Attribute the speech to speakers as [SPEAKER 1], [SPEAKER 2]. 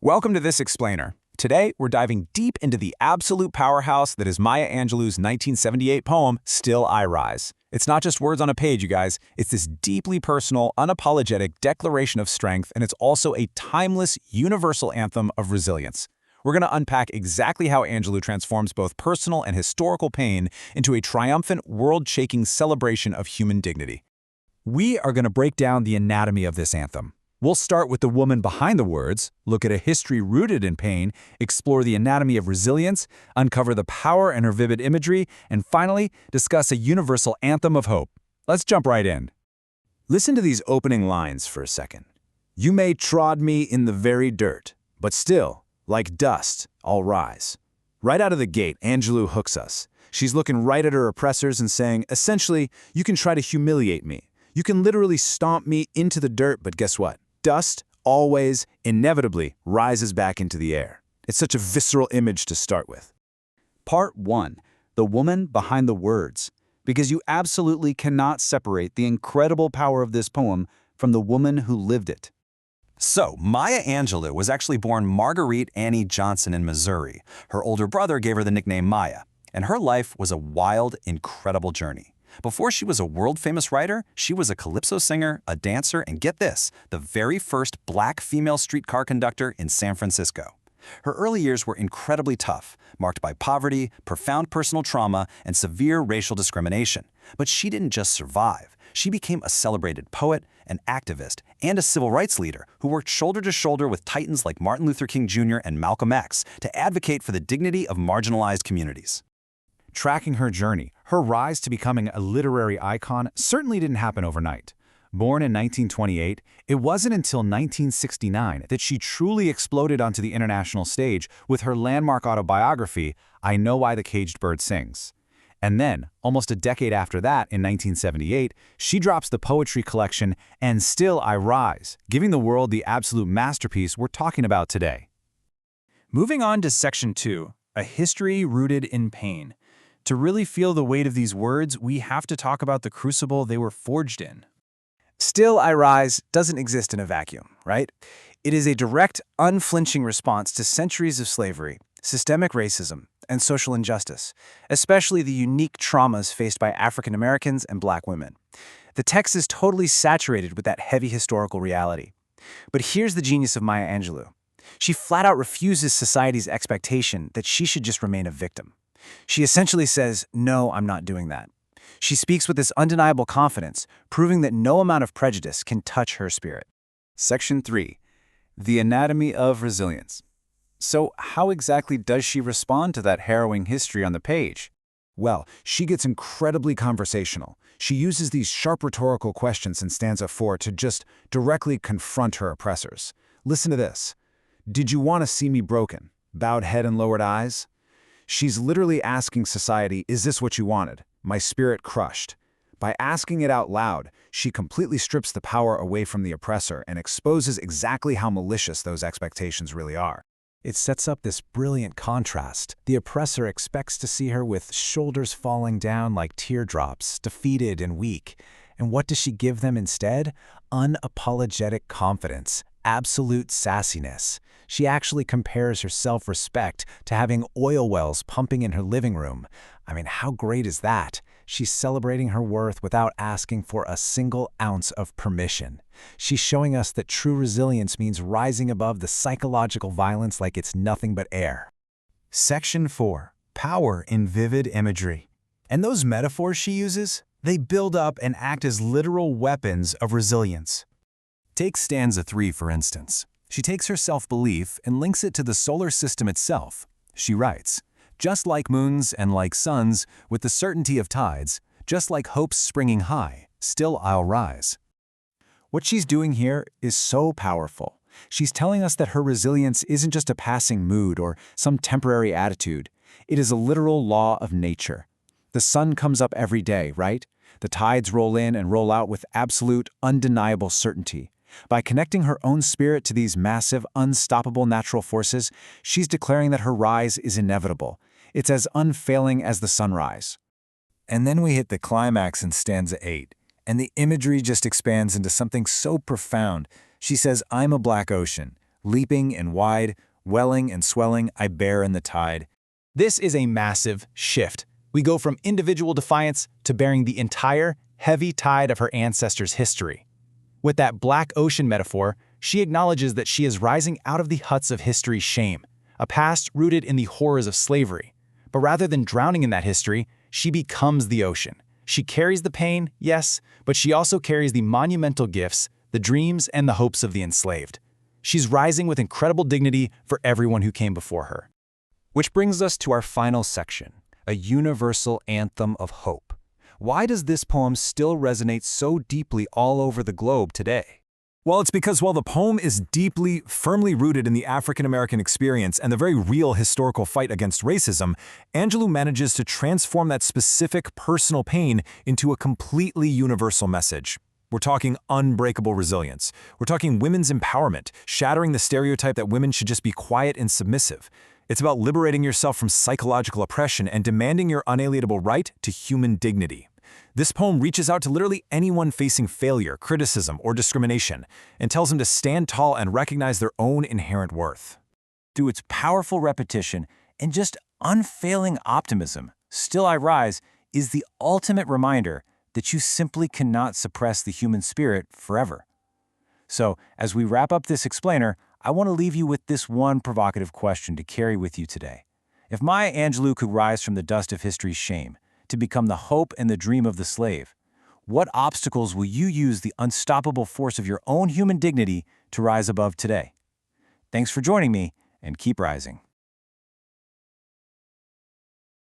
[SPEAKER 1] Welcome to this explainer. Today, we're diving deep into the absolute powerhouse that is Maya Angelou's 1978 poem, Still I Rise. It's not just words on a page, you guys. It's this deeply personal, unapologetic declaration of strength, and it's also a timeless, universal anthem of resilience. We're going to unpack exactly how Angelou transforms both personal and historical pain into a triumphant, world-shaking celebration of human dignity. We are going to break down the anatomy of this anthem. We'll start with the woman behind the words, look at a history rooted in pain, explore the anatomy of resilience, uncover the power in her vivid imagery, and finally, discuss a universal anthem of hope. Let's jump right in. Listen to these opening lines for a second. You may trod me in the very dirt, but still, like dust, I'll rise. Right out of the gate, Angelou hooks us. She's looking right at her oppressors and saying, essentially, you can try to humiliate me. You can literally stomp me into the dirt, but guess what? Dust always, inevitably, rises back into the air. It's such a visceral image to start with. Part 1. The woman behind the words. Because you absolutely cannot separate the incredible power of this poem from the woman who lived it.
[SPEAKER 2] So, Maya Angelou was actually born Marguerite Annie Johnson in Missouri. Her older brother gave her the nickname Maya, and her life was a wild, incredible journey. Before she was a world-famous writer, she was a calypso singer, a dancer, and get this, the very first black female streetcar conductor in San Francisco. Her early years were incredibly tough, marked by poverty, profound personal trauma, and severe racial discrimination. But she didn't just survive. She became a celebrated poet, an activist, and a civil rights leader who worked shoulder to shoulder with titans like Martin Luther King Jr. and Malcolm X to advocate for the dignity of marginalized communities.
[SPEAKER 1] Tracking her journey, her rise to becoming a literary icon certainly didn't happen overnight. Born in 1928, it wasn't until 1969 that she truly exploded onto the international stage with her landmark autobiography, I Know Why the Caged Bird Sings. And then, almost a decade after that, in 1978, she drops the poetry collection And Still I Rise, giving the world the absolute masterpiece we're talking about today.
[SPEAKER 3] Moving on to Section 2, A History Rooted in Pain. To really feel the weight of these words, we have to talk about the crucible they were forged in.
[SPEAKER 1] Still I Rise doesn't exist in a vacuum, right? It is a direct, unflinching response to centuries of slavery, systemic racism, and social injustice, especially the unique traumas faced by African Americans and Black women. The text is totally saturated with that heavy historical reality. But here's the genius of Maya Angelou. She flat out refuses society's expectation that she should just remain a victim. She essentially says, no, I'm not doing that. She speaks with this undeniable confidence, proving that no amount of prejudice can touch her spirit. Section 3. The Anatomy of Resilience. So how exactly does she respond to that harrowing history on the page? Well, she gets incredibly conversational. She uses these sharp rhetorical questions in stanza 4 to just directly confront her oppressors. Listen to this. Did you want to see me broken? Bowed head and lowered eyes? She's literally asking society, is this what you wanted? My spirit crushed. By asking it out loud, she completely strips the power away from the oppressor and exposes exactly how malicious those expectations really are. It sets up this brilliant contrast. The oppressor expects to see her with shoulders falling down like teardrops, defeated and weak. And what does she give them instead? Unapologetic confidence, absolute sassiness. She actually compares her self-respect to having oil wells pumping in her living room. I mean, how great is that? She's celebrating her worth without asking for a single ounce of permission. She's showing us that true resilience means rising above the psychological violence like it's nothing but air. Section 4. Power in vivid imagery. And those metaphors she uses, they build up and act as literal weapons of resilience. Take stanza 3, for instance. She takes her self-belief and links it to the solar system itself. She writes, just like moons and like suns, with the certainty of tides, just like hopes springing high, still I'll rise. What she's doing here is so powerful. She's telling us that her resilience isn't just a passing mood or some temporary attitude. It is a literal law of nature. The sun comes up every day, right? The tides roll in and roll out with absolute, undeniable certainty. By connecting her own spirit to these massive, unstoppable natural forces, she's declaring that her rise is inevitable. It's as unfailing as the sunrise. And then we hit the climax in stanza 8, and the imagery just expands into something so profound. She says, I'm a black ocean, leaping and wide, welling and swelling, I bear in the tide.
[SPEAKER 3] This is a massive shift. We go from individual defiance to bearing the entire, heavy tide of her ancestors' history. With that black ocean metaphor, she acknowledges that she is rising out of the huts of history's shame, a past rooted in the horrors of slavery. But rather than drowning in that history, she becomes the ocean. She carries the pain, yes, but she also carries the monumental gifts, the dreams, and the hopes of the enslaved. She's rising with incredible dignity for everyone who came before her.
[SPEAKER 2] Which brings us to our final section, a universal anthem of hope. Why does this poem still resonate so deeply all over the globe today?
[SPEAKER 4] Well, it's because while the poem is deeply, firmly rooted in the African-American experience and the very real historical fight against racism, Angelou manages to transform that specific personal pain into a completely universal message. We're talking unbreakable resilience. We're talking women's empowerment, shattering the stereotype that women should just be quiet and submissive. It's about liberating yourself from psychological oppression and demanding your unalienable right to human dignity. This poem reaches out to literally anyone facing failure, criticism, or discrimination, and tells them to stand tall and recognize their own inherent worth.
[SPEAKER 1] Through its powerful repetition and just unfailing optimism, Still I Rise is the ultimate reminder that you simply cannot suppress the human spirit forever. So, as we wrap up this explainer, I want to leave you with this one provocative question to carry with you today. If Maya Angelou could rise from the dust of history's shame to become the hope and the dream of the slave, what obstacles will you use the unstoppable force of your own human dignity to rise above today? Thanks for joining me, and keep rising.